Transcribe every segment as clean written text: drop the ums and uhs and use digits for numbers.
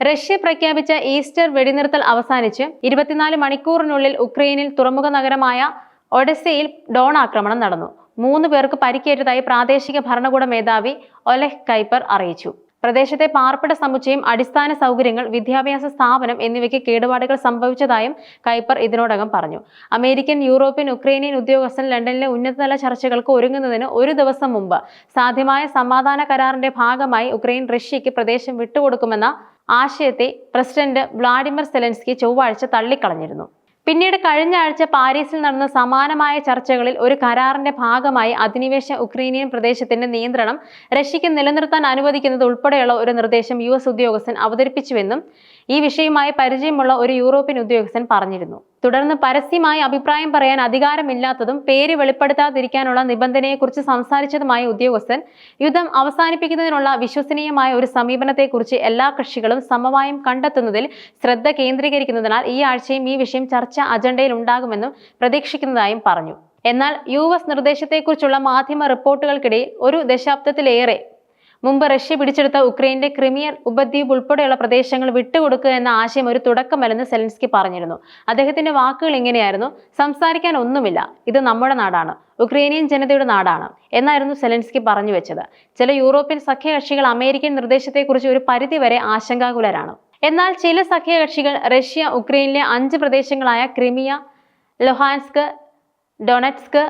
Russia പ്രഖ്യാപിച്ച Easter വെടിനിർത്തൽ അവസാനിച്ച് 24 മണിക്കൂറിനുള്ളിൽ ഉക്രൈനിൽ തുറമുഖ നഗരമായ ഒഡെസയിൽ ഡ്രോൺ ആക്രമണം നടന്നു. 3 പേർക്ക് പരിക്കേറ്റതായി പ്രാദേശിക ഭരണകൂട മേധാവി ഒലെഹ് കൈപ്പർ അറിയിച്ചു. പ്രദേശത്തെ പാർപ്പിട സമുച്ചയം, അടിസ്ഥാന സൗകര്യങ്ങൾ, വിദ്യാഭ്യാസ സ്ഥാപനം എന്നിവയ്ക്ക് കേടുപാടുകൾ സംഭവിച്ചതായും കൈപ്പർ ഇതിനോടകം പറഞ്ഞു. അമേരിക്കൻ, യൂറോപ്യൻ, ഉക്രൈനിയൻ ഉദ്യോഗസ്ഥർ ലണ്ടനിലെ ഉന്നതതല ചർച്ചകൾക്ക് ഒരുങ്ങുന്നതിന് ഒരു ദിവസം മുമ്പ് സാധ്യമായ സമാധാന കരാറിന്റെ ഭാഗമായി ഉക്രൈൻ റഷ്യയ്ക്ക് പ്രദേശം വിട്ടുകൊടുക്കുമെന്ന ആശയത്തെ പ്രസിഡന്റ് വ്ളാഡിമിർ സെലൻസ്കി ചൊവ്വാഴ്ച തള്ളിക്കളഞ്ഞിരുന്നു. പിന്നീട് കഴിഞ്ഞ ആഴ്ച പാരീസിൽ നടന്ന സമാനമായ ചർച്ചകളിൽ ഒരു കരാറിന്റെ ഭാഗമായി അധിനിവേശ ഉക്രൈനിയൻ പ്രദേശത്തിന്റെ നിയന്ത്രണം റഷ്യയ്ക്ക് നിലനിർത്താൻ അനുവദിക്കുന്നത് ഉൾപ്പെടെയുള്ള ഒരു നിർദ്ദേശം US ഉദ്യോഗസ്ഥൻ അവതരിപ്പിച്ചുവെന്നും ഈ വിഷയവുമായി പരിചയമുള്ള ഒരു യൂറോപ്യൻ ഉദ്യോഗസ്ഥൻ പറഞ്ഞിരുന്നു. തുടർന്ന് പരസ്യമായി അഭിപ്രായം പറയാൻ അധികാരമില്ലാത്തതും പേര് വെളിപ്പെടുത്താതിരിക്കാനുള്ള നിബന്ധനയെക്കുറിച്ച് സംസാരിച്ചതുമായ ഉദ്യോഗസ്ഥൻ യുദ്ധം അവസാനിപ്പിക്കുന്നതിനുള്ള വിശ്വസനീയമായ ഒരു സമീപനത്തെക്കുറിച്ച് എല്ലാ കക്ഷികളും സമവായം കണ്ടെത്തുന്നതിൽ ശ്രദ്ധ കേന്ദ്രീകരിക്കുന്നതിനാൽ ഈ ആഴ്ചയും ഈ വിഷയം ചർച്ച അജണ്ടയിൽ ഉണ്ടാകുമെന്നും പ്രതീക്ഷിക്കുന്നതായും പറഞ്ഞു. എന്നാൽ US നിർദ്ദേശത്തെക്കുറിച്ചുള്ള മാധ്യമ റിപ്പോർട്ടുകൾക്കിടയിൽ ഒരു ദശാബ്ദത്തിലേറെ മുമ്പ് റഷ്യ പിടിച്ചെടുത്ത ഉക്രൈന്റെ ക്രിമിയൻ ഉപദ്വീപ് ഉൾപ്പെടെയുള്ള പ്രദേശങ്ങൾ വിട്ടുകൊടുക്കുക എന്ന ആശയം ഒരു തുടക്കമല്ലെന്ന് സെലൻസ്കി പറഞ്ഞിരുന്നു. അദ്ദേഹത്തിന്റെ വാക്കുകൾ ഇങ്ങനെയായിരുന്നു: സംസാരിക്കാൻ ഒന്നുമില്ല, ഇത് നമ്മുടെ നാടാണ്, ഉക്രൈനിയൻ ജനതയുടെ നാടാണ് എന്നായിരുന്നു സെലൻസ്കി പറഞ്ഞു വെച്ചത്. ചില യൂറോപ്യൻ സഖ്യകക്ഷികൾ അമേരിക്കൻ നിർദ്ദേശത്തെക്കുറിച്ച് ഒരു പരിധിവരെ ആശങ്കാകുലരാണ്. എന്നാൽ ചില സഖ്യകക്ഷികൾ റഷ്യ ഉക്രൈനിലെ 5 പ്രദേശങ്ങളായ Crimea, Luhansk, Donetsk,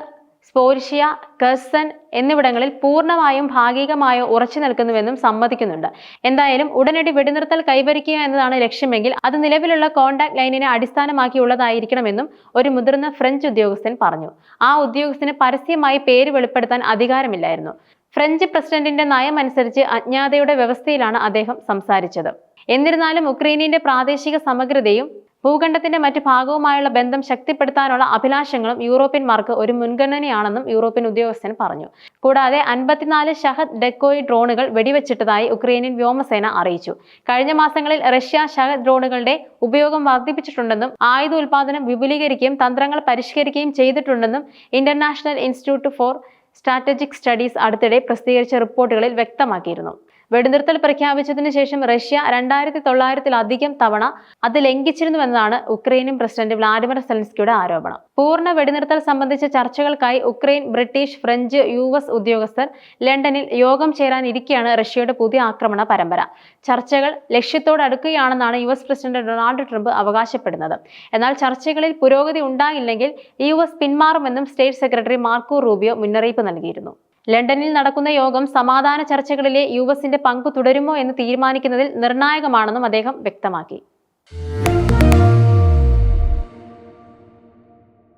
Zaporizhzhia, Kherson എന്നിവിടങ്ങളിൽ പൂർണ്ണമായും ഭാഗികമായോ ഉറച്ചു നിൽക്കുന്നുവെന്നും സമ്മതിക്കുന്നുണ്ട്. എന്തായാലും ഉടനടി വെടിനിർത്തൽ കൈവരിക്കുക എന്നതാണ് ലക്ഷ്യമെങ്കിൽ അത് നിലവിലുള്ള കോൺടാക്ട് ലൈനിനെ അടിസ്ഥാനമാക്കിയുള്ളതായിരിക്കണമെന്നും ഒരു മുതിർന്ന ഫ്രഞ്ച് ഉദ്യോഗസ്ഥൻ പറഞ്ഞു. ആ ഉദ്യോഗസ്ഥന് പരസ്യമായി പേര് വെളിപ്പെടുത്താൻ അധികാരമില്ലായിരുന്നു. ഫ്രഞ്ച് പ്രസിഡന്റിന്റെ നയമനുസരിച്ച് അജ്ഞാതയുടെ വ്യവസ്ഥയിലാണ് അദ്ദേഹം സംസാരിച്ചത്. എന്നിരുന്നാലും ഉക്രൈനിന്റെ പ്രാദേശിക സമഗ്രതയും ഭൂഖണ്ഡത്തിന്റെ മറ്റു ഭാഗവുമായുള്ള ബന്ധം ശക്തിപ്പെടുത്താനുള്ള അഭിലാഷങ്ങളും യൂറോപ്യന്മാർക്ക് ഒരു മുൻഗണനയാണെന്നും യൂറോപ്യൻ ഉദ്യോഗസ്ഥൻ പറഞ്ഞു. കൂടാതെ 54 ഷഹദ് ഡെക്കോയ് ഡ്രോണുകൾ വെടിവെച്ചിട്ടതായി ഉക്രൈനിയൻ വ്യോമസേന അറിയിച്ചു. കഴിഞ്ഞ മാസങ്ങളിൽ റഷ്യ ഷഹദ് ഡ്രോണുകളുടെ ഉപയോഗം വർദ്ധിപ്പിച്ചിട്ടുണ്ടെന്നും ആയുധ ഉൽപാദനം വിപുലീകരിക്കുകയും തന്ത്രങ്ങൾ പരിഷ്കരിക്കുകയും ചെയ്തിട്ടുണ്ടെന്നും international institute four strategic studies അടുത്തിടെ പ്രസിദ്ധീകരിച്ച റിപ്പോർട്ടുകളിൽ വ്യക്തമാക്കിയിരുന്നു. വെടിനിർത്തൽ പ്രഖ്യാപിച്ചതിനു ശേഷം റഷ്യ 2900-ലധികം തവണ അത് ലംഘിച്ചിരുന്നുവെന്നതാണ് ഉക്രൈനിയൻ പ്രസിഡന്റ് വ്ളാഡിമിർ സെലൻസ്കിയുടെ ആരോപണം. പൂർണ്ണ വെടിനിർത്തൽ സംബന്ധിച്ച ചർച്ചകൾക്കായി ഉക്രൈൻ, ബ്രിട്ടീഷ്, ഫ്രഞ്ച്, US ഉദ്യോഗസ്ഥർ ലണ്ടനിൽ യോഗം ചേരാനിരിക്കെയാണ് റഷ്യയുടെ പുതിയ ആക്രമണ പരമ്പര. ചർച്ചകൾ ലക്ഷ്യത്തോടടുക്കുകയാണെന്നാണ് US പ്രസിഡന്റ് ഡൊണാൾഡ് ട്രംപ് അവകാശപ്പെടുന്നത്. എന്നാൽ ചർച്ചകളിൽ പുരോഗതി ഉണ്ടായില്ലെങ്കിൽ US പിന്മാറുമെന്നും സ്റ്റേറ്റ് സെക്രട്ടറി മാർക്കോ റൂബിയോ മുന്നറിയിപ്പ് നൽകിയിരുന്നു. ലണ്ടനിൽ നടക്കുന്ന യോഗം സമാധാന ചർച്ചകളിലെ US-ന്റെ പങ്ക് തുടരുമോ എന്ന് തീരുമാനിക്കുന്നതിൽ നിർണായകമാണെന്നും അദ്ദേഹം വ്യക്തമാക്കി.